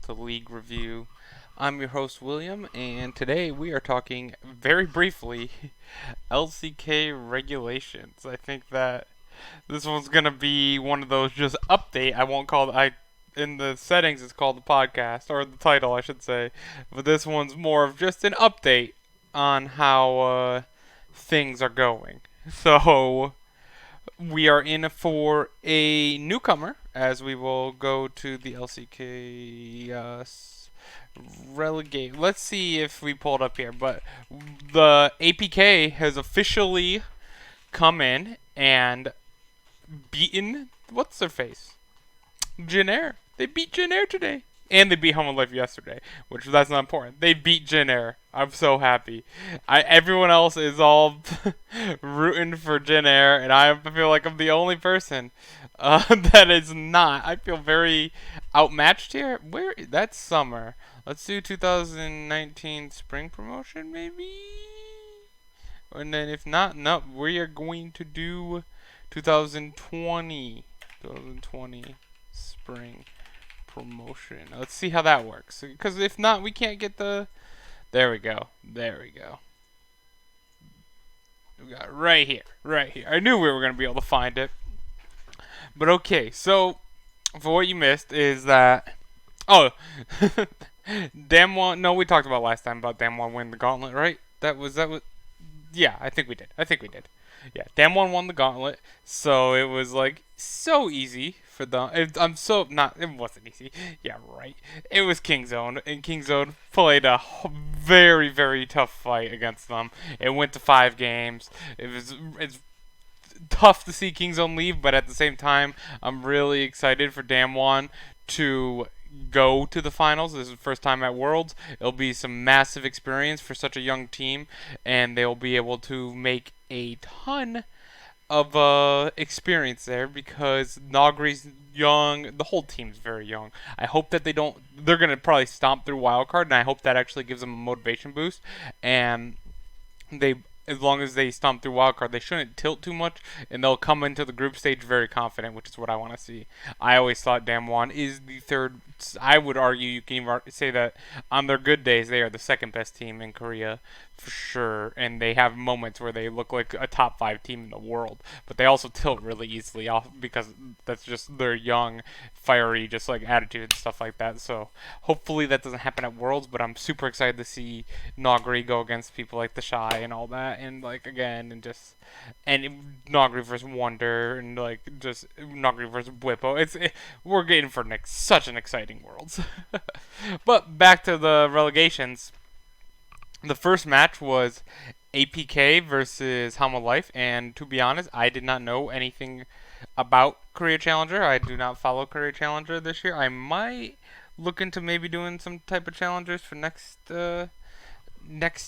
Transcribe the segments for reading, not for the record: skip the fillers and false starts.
to League Review. I'm your host, William, and today we are talking very briefly LCK regulations. I think that this one's gonna be one of those just update. I won't call it. In the settings it's called the podcast, or the title I should say, but this one's more of just an update on how things are going. So we are in for a newcomer as we will go to the LCK relegate. Let's see if we pull it up here. But the APK has officially come in and beaten what's their face? Jin. They beat Jin today. And they beat Home Life yesterday, which that's not important. They beat Jin. I'm so happy. Everyone else is all rooting for Jin, and I feel like I'm the only person that is not. I feel very outmatched here. That's summer. Let's do 2019 spring promotion, maybe. And then if not, no, we are going to do 2020 spring promotion. Let's see how that works. Because if not, we can't get the... There we go. There we go. We got it right here. Right here. I knew we were going to be able to find it. But okay, so... For what you missed is that... Oh! Damwon... No, we talked about last time about Damwon winning the gauntlet, right? That was... Yeah, I think we did. Yeah, Damwon won the gauntlet, so it was like so easy for them. It wasn't easy. Yeah, right. It was Kingzone, and Kingzone played a very, very tough fight against them. It went to 5 games. It's tough to see Kingzone leave, but at the same time, I'm really excited for Damwon to go to the finals. This is the first time at Worlds. It'll be some massive experience for such a young team, and they'll be able to make a ton of experience there because Nagri's young. The whole team's very young. I hope that they're going to probably stomp through wildcard, and I hope that actually gives them a motivation boost. And as long as they stomp through wildcard, they shouldn't tilt too much, and they'll come into the group stage very confident, which is what I want to see. I always thought Damwon is the third. I would argue you can even say that on their good days, they are the second best team in Korea for sure, and they have moments where they look like a top 5 team in the world, but they also tilt really easily off because that's just their young, fiery, just like attitude and stuff like that. So hopefully that doesn't happen at Worlds, but I'm super excited to see Nagri go against people like the Shy and all that, and like again, and Nagri versus Wonder, and like just Nagri versus Bwipo. We're getting for such an exciting Worlds. But back to the relegations. The first match was APK versus Hama Life, and to be honest, I did not know anything about Korea Challenger. I do not follow Korea Challenger this year. I might look into maybe doing some type of challengers for next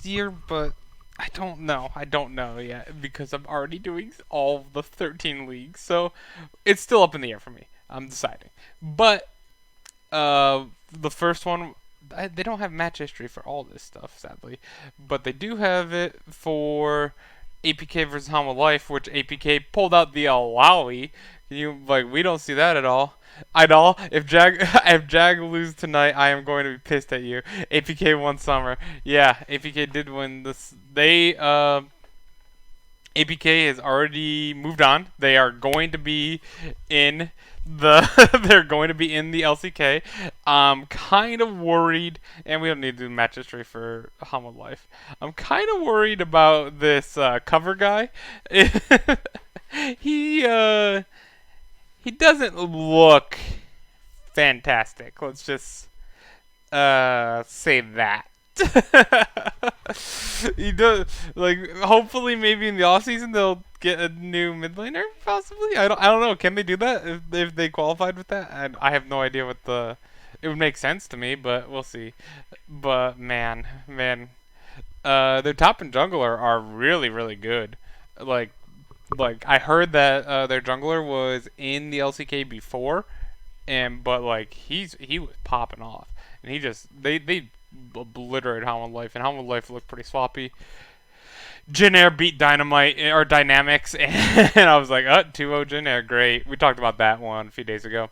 year, but I don't know. I don't know yet because I'm already doing all the 13 leagues, so it's still up in the air for me. I'm deciding. But the first one, they don't have match history for all this stuff, sadly, but they do have it for APK versus Hama Life, which APK pulled out the Alawi. We don't see that at all. If Jag lose tonight, I am going to be pissed at you. APK won summer. Yeah, APK did win this. APK has already moved on. They are going to be in they're going to be in the LCK. I'm kind of worried, and we don't need to do match history for Hama Life. I'm kind of worried about this cover guy. he doesn't look fantastic. Let's just say that. He does, hopefully maybe in the off season they'll get a new mid laner possibly. I don't know. Can they do that if they qualified with that? I have no idea what it would make sense to me, but we'll see. But man, their top and jungler are really, really good. Like I heard that their jungler was in the LCK before, but he was popping off, and they obliterated Hama Life, and Hama Life looked pretty sloppy. Jin beat Dynamics, and I was like, 2-0 Jin, great. We talked about that one a few days ago.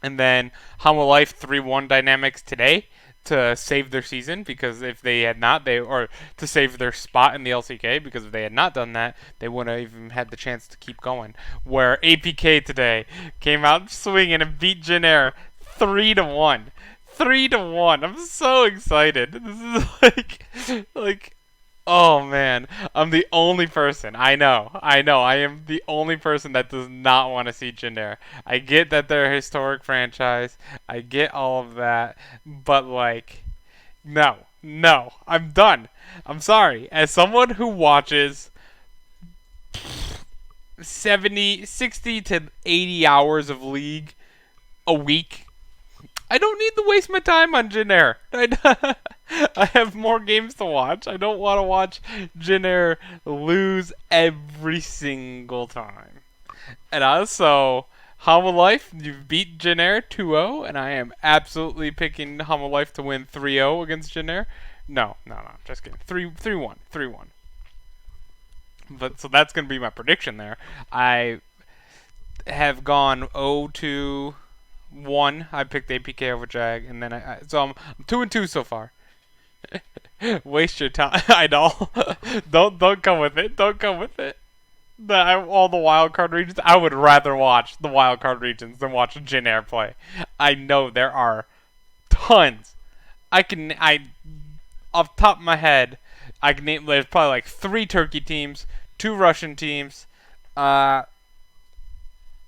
And then Hanwha Life 3-1 Dynamics today to save their season, because if they had not, or to save their spot in the LCK, because if they had not done that, they wouldn't have even had the chance to keep going. Where APK today came out swinging and beat Jin Air 3-1. 3-1. I'm so excited. This is like oh man, I'm the only person. I am the only person that does not want to see Jinder. I get that they're a historic franchise. I get all of that, but like, no, no, I'm done. I'm sorry. As someone who watches 70, 60 to 80 hours of League a week, I don't need to waste my time on Jin Air. I have more games to watch. I don't want to watch Jin Air lose every single time. And also, Hanwha Life, you've beat Jin Air 2-0, and I am absolutely picking Hanwha Life to win 3-0 against Jin Air. No, just kidding. 3-1. 3-1. But so that's going to be my prediction there. I have gone 0-1. I picked APK over Jag, and then so I'm 2-2 so far. Waste your time, idol. Don't come with it. Don't come with it. All the wildcard regions. I would rather watch the wildcard regions than watch Jin Air play. I know there are tons. I off the top of my head, I can name. There's probably like 3 Turkey teams, 2 Russian teams,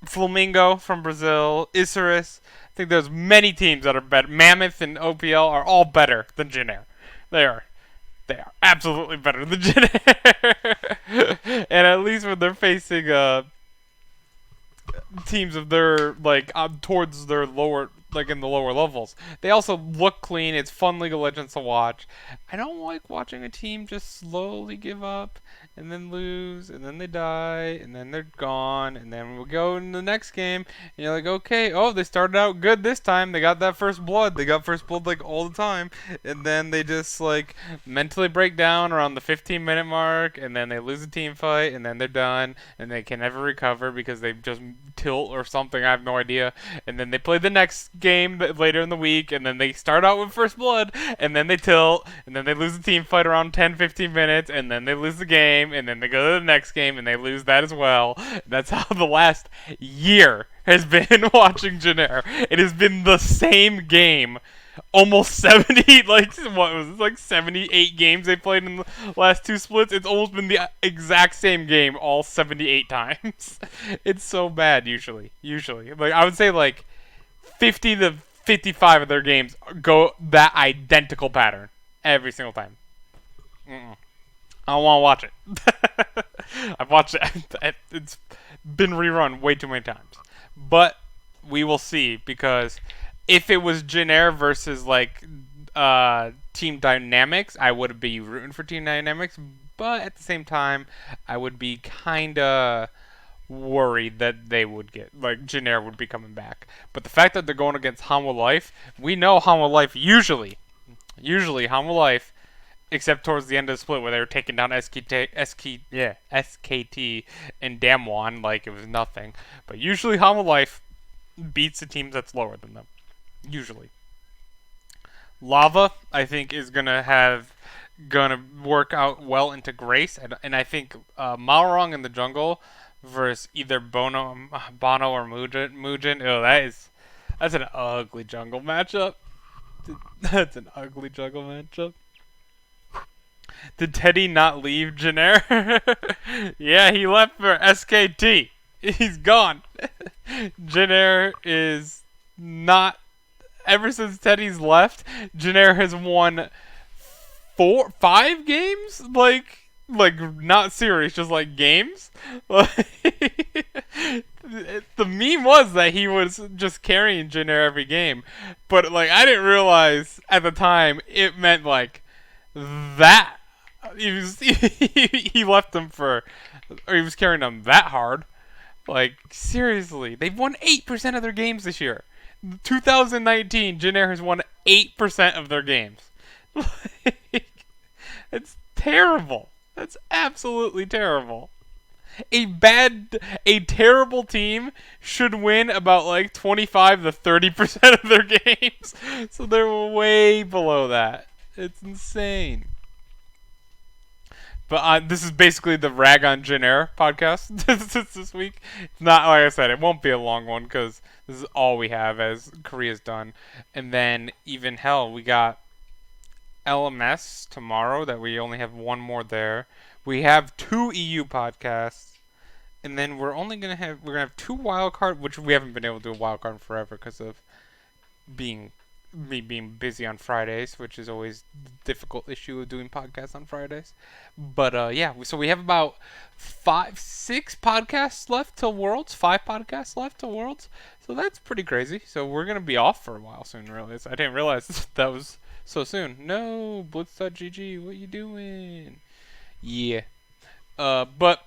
Flamingo from Brazil, Isurus. I think there's many teams that are better. Mammoth and OPL are all better than Jin Air. They are absolutely better than Jin Air. And at least when they're facing teams of their towards their lower, like in the lower levels, they also look clean. It's fun League of Legends to watch. I don't like watching a team just slowly give up and then lose and then they die and then they're gone, and then we'll go in the next game and you're like, okay, oh, they started out good this time. They got that first blood. They got first blood like all the time, and then they just like mentally break down around the 15-minute mark, and then they lose a team fight, and then they're done, and they can never recover because they just tilt or something. I have no idea. And then they play the next game later in the week, and then they start out with first blood, and then they tilt, and then they lose a team fight around 10-15 minutes, and then they lose the game, and then they go to the next game and they lose that as well. That's how the last year has been watching Jin Air. It has been the same game. Almost 70, like, what was it, like 78 games they played in the last 2 splits? It's almost been the exact same game all 78 times. It's so bad, usually. Like, I would say, like, 50 to 55 of their games go that identical pattern every single time. I don't want to watch it. I've watched it. It's been rerun way too many times. But we will see, because if it was Jin Air versus like Team Dynamics, I would be rooting for Team Dynamics. But at the same time, I would be kind of worried that they would get, like, Jin Air would be coming back. But the fact that they're going against Hanwha Life, we know Hanwha Life usually Hanwha Life, except towards the end of the split where they were taking down SKT and Damwon like it was nothing. But usually Hanwha Life beats a team that's lower than them. Usually. Lava, I think, is gonna work out well into Grace, and I think Malrong in the jungle versus either Bono or Mujin. Oh, that's an ugly jungle matchup. That's an ugly jungle matchup. Did Teddy not leave Jin Air? Yeah, he left for SKT. He's gone. Jin Air is not. Ever since Teddy's left, Jin Air has won 5 games? Like not series, just like games. Like, the meme was that he was just carrying Jin Air every game, but like I didn't realize at the time it meant like that. He left them for, or he was carrying them that hard. Like, seriously, they've won 8% of their games this year. 2019, Jin Air has won 8% of their games. Like, it's terrible. That's absolutely terrible. A terrible team should win about like 25 to 30% of their games. So they're way below that. It's insane. But this is basically the Rag on Jin Air podcast this week. It's not, like I said, it won't be a long one because this is all we have as Korea's done. And then even hell, we got LMS tomorrow that we only have one more there. We have 2 EU podcasts. And then we're gonna have 2 wildcard, which we haven't been able to do a wildcard forever because of being me being busy on Fridays, which is always the difficult issue of doing podcasts on Fridays. But yeah, so we have about 6 podcasts left till Worlds, 5 podcasts left till Worlds. So that's pretty crazy. So we're gonna be off for a while soon. I didn't realize that was so soon. No, Blitz.gg, what you doing? Yeah. But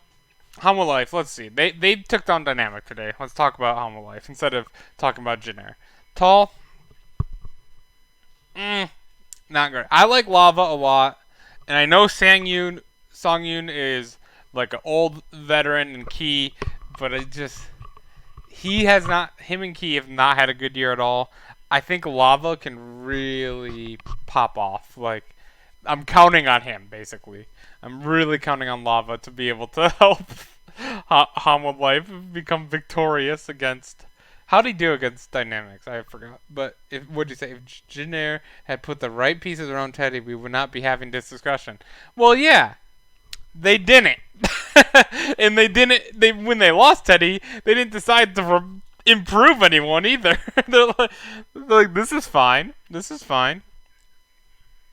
Hama Life, let's see. They took down Dynamic today. Let's talk about Hama Life instead of talking about Jin. Tall, not great. I like Lava a lot, and I know Songyun is like an old veteran and Key, but him and Key have not had a good year at all. I think Lava can really pop off. Like, I'm counting on him, basically. I'm really counting on Lava to be able to help Hama Life become victorious against. How'd he do against Dynamics? I forgot. But what'd you say? If Jin had put the right pieces around Teddy, we would not be having this discussion. Well, yeah, they didn't. And they didn't. When they lost Teddy, they didn't decide to improve anyone either. They're like, this is fine. This is fine.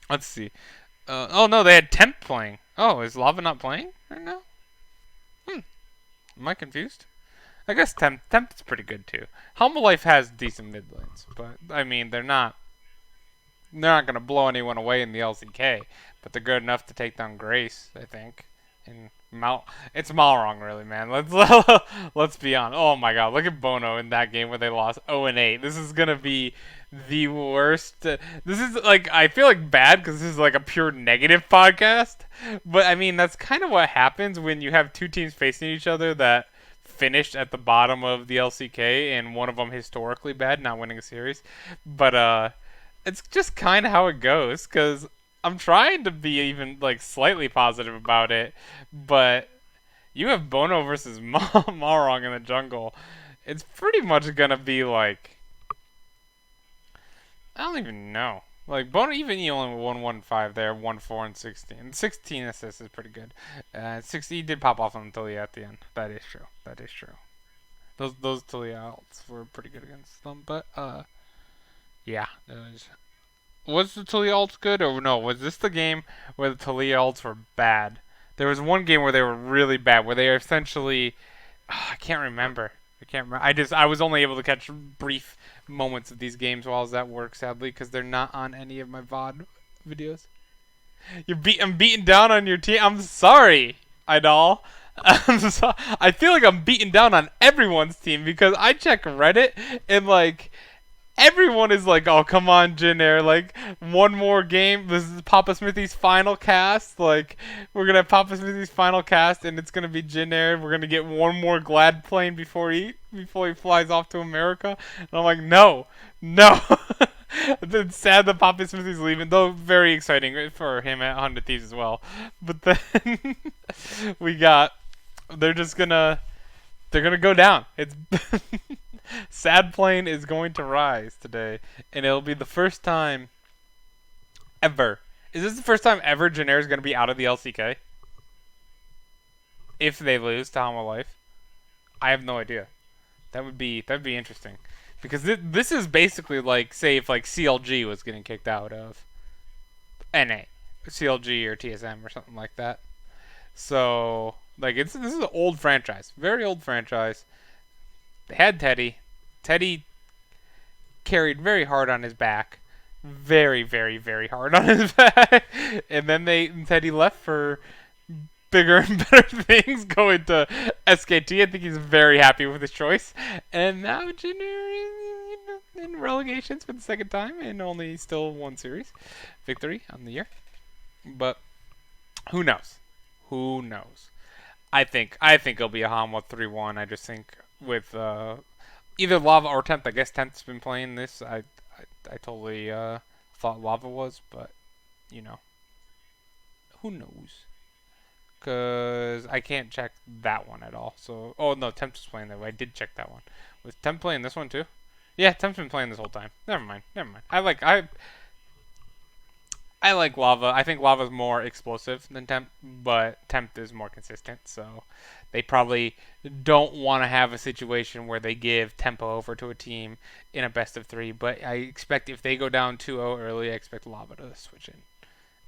Let's see. Oh no, they had Temp playing. Oh, is Lava not playing right now? Am I confused? I guess Temp's pretty good too. Helma Life has decent mid lanes, but I mean they're not gonna blow anyone away in the LCK, but they're good enough to take down Grace, I think. And it's Malrong really, man. Let's be honest. Oh my God, look at Bono in that game where they lost 0-8. This is gonna be the worst. This is like, I feel like bad because this is like a pure negative podcast, but I mean that's kind of what happens when you have 2 teams facing each other that finished at the bottom of the LCK and one of them historically bad, not winning a series. But it's just kind of how it goes because I'm trying to be even like slightly positive about it, but you have Bono versus Malrong in the jungle. It's pretty much gonna be like, I don't even know. Like Bono, even he only won 1-5 there, 1-4 and 16. 16 assists is pretty good. 60 did pop off on Talia at the end. That is true. That is true. Those Talia ults were pretty good against them, but yeah. Was the Talia ults good or no? Was this the game where the Talia ults were bad? There was one game where they were really bad, where they were essentially, I can't remember. I was only able to catch brief moments of these games while I was at work, sadly, because they're not on any of my VOD videos. I'm beaten down on your team. I'm sorry, Idol. I feel like I'm beaten down on everyone's team because I check Reddit and like everyone is like, "Oh, come on, Jin Air, like one more game. This is Papa Smithy's final cast. Like we're gonna have Papa Smithy's final cast, and it's gonna be Jin Air. We're gonna get one more Glad plane before he flies off to America." And I'm like, no. It's sad that Papa Smithy's leaving, though very exciting for him at 100 Thieves as well. But then they're gonna go down. It's Sad Plane is going to rise today, and it'll be the first time ever. Is this the first time ever Jin Air is going to be out of the LCK? If they lose to Hama Life, I have no idea. That'd be interesting, because this is basically like, say if like CLG was getting kicked out of NA, CLG or TSM or something like that. So like this is an old franchise, very old franchise. They had Teddy. Teddy carried very hard on his back. Very, very, very hard on his back. And then Teddy left for bigger and better things, going to SKT. I think he's very happy with his choice. And now Jin Air is in relegations for the second time and only still one series victory on the year. But who knows? Who knows? I think it'll be a Hanwha 3-1. I just think with either Lava or Tempt. I guess Tempt's been playing this. I totally thought Lava was, but you know, who knows? Because I can't check that one at all. So, oh no, Tempt's playing that way. I did check that one. Was Tempt playing this one too? Yeah, Tempt's been playing this whole time. Never mind. Never mind. I like Lava. I think Lava's more explosive than Tempt, but Tempt is more consistent. So they probably don't want to have a situation where they give tempo over to a team in a best of three. But I expect if they go down 2-0 early, I expect Lava to switch in.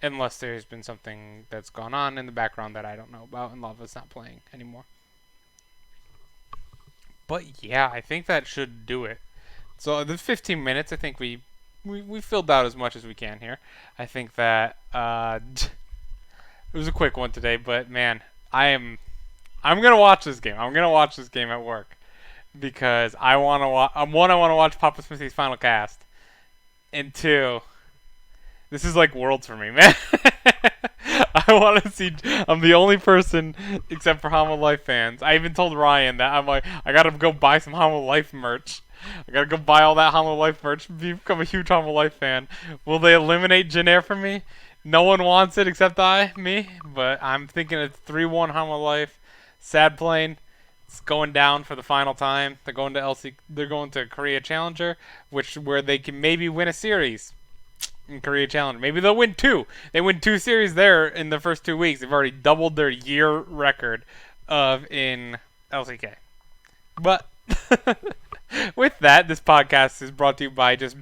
Unless there's been something that's gone on in the background that I don't know about and Lava's not playing anymore. But yeah, I think that should do it. So the 15 minutes, I think we filled out as much as we can here. I think that it was a quick one today, but man, I'm gonna watch this game. I'm gonna watch this game at work because I want to watch. One, I want to watch Papa Smithy's final cast, and two, this is like worlds for me, man. I want to see. I'm the only person except for Hama Life fans. I even told Ryan that I'm like, I gotta go buy some Hama Life merch. I gotta go buy all that Hama Life merch. Become a huge Hama Life fan. Will they eliminate Jin Air from me? No one wants it except me. But I'm thinking it's 3-1 Hama Life. Sad plane. It's going down for the final time. They're going to LC. They're going to Korea Challenger, where they can maybe win a series in Korea Challenger. Maybe they'll win two. They win two series there in the first 2 weeks. They've already doubled their year record of in LCK. But with that, this podcast is brought to you by just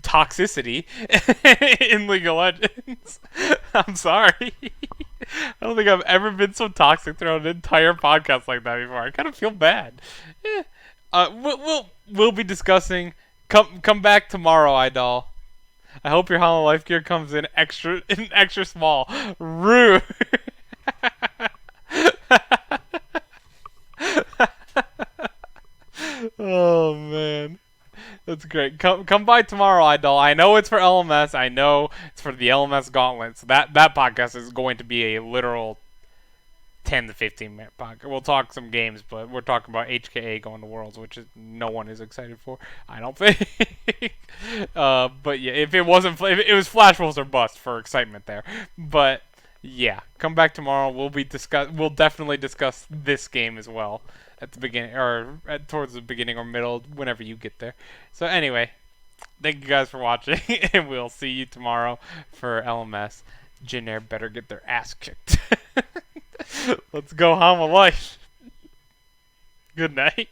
toxicity in League of Legends. I'm sorry. I don't think I've ever been so toxic throughout an entire podcast like that before. I kind of feel bad. Yeah. We'll be discussing. Come back tomorrow, Idol. I hope your Hollow Life gear comes in extra small. Rude. Oh man. That's great. Come by tomorrow, Idol. I know it's for LMS. I know it's for the LMS Gauntlet. So that podcast is going to be a literal 10 to 15 minute podcast. We'll talk some games, but we're talking about HKA going to Worlds, which no one is excited for. I don't think. But yeah, if it was Flash Wolves or bust for excitement there. But yeah, come back tomorrow. We'll definitely discuss this game as well at the beginning towards the beginning or middle whenever you get there. So anyway, thank you guys for watching, and we'll see you tomorrow for LMS. Jin Air better get their ass kicked. Let's go Hama Life. Good night.